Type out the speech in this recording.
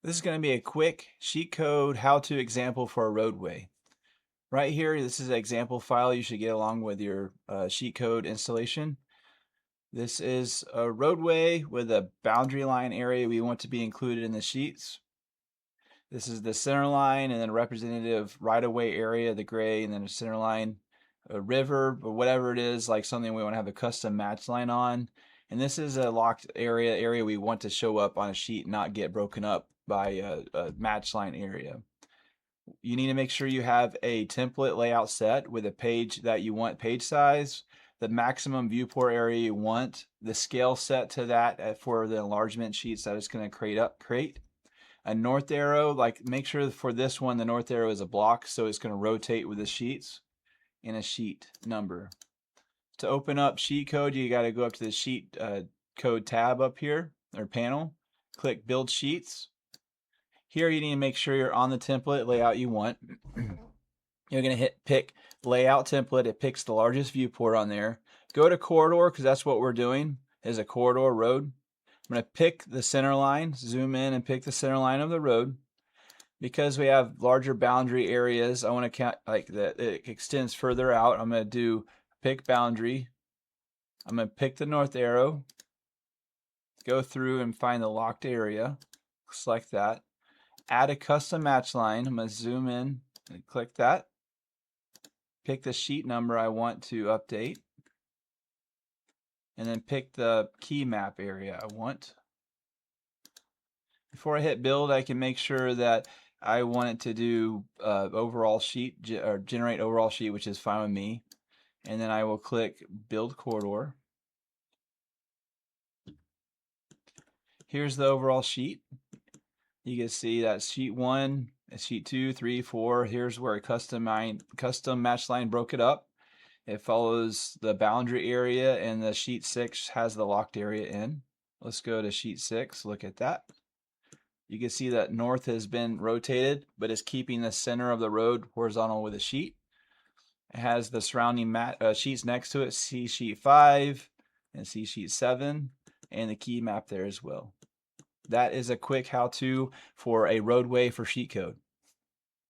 This is going to be a quick sheet code how-to example for a roadway. Right here, this is an example file you should get along with your sheet code installation. This is a roadway with a boundary line area we want to be included in the sheets. This is the center line and then a representative right-of-way area, the gray, and then a center line, a river, or whatever it is, like something we want to have a custom match line on. And this is a locked area we want to show up on a sheet, not get broken up by a match line area. You need to make sure you have a template layout set with a page that you want page size, the maximum viewport area you want, the scale set to that for the enlargement sheets that it's going to create. A north arrow, like make sure for this one the north arrow is a block, so it's going to rotate with the sheets, and a sheet number. To open up sheet code, you got to go up to the sheet code tab up here, or panel, click build sheets. Here you need to make sure you're on the template layout you want. You're going to hit pick layout template. It picks the largest viewport on there. Go to corridor, because that's what we're doing, is a corridor road. I'm going to pick the center line, zoom in and pick the center line of the road. Because we have larger boundary areas, I want to count like that it extends further out. I'm going to do pick boundary. I'm going to pick the north arrow, go through and find the locked area, select that. Add a custom match line. I'm going to zoom in and click that. Pick the sheet number I want to update. And then pick the key map area I want. Before I hit build, I can make sure that I want it to do overall sheet, or generate overall sheet, which is fine with me. And then I will click build corridor. Here's the overall sheet. You can see that sheet 1, sheet 2, 3, 4. Here's where a custom match line broke it up. It follows the boundary area, and the sheet 6 has the locked area in. Let's go to sheet 6, look at that. You can see that north has been rotated, but is keeping the center of the road horizontal with a sheet. It has the surrounding sheets next to it, see sheet 5 and see sheet 7, and the key map there as well. That is a quick how-to for a roadway for sheet code.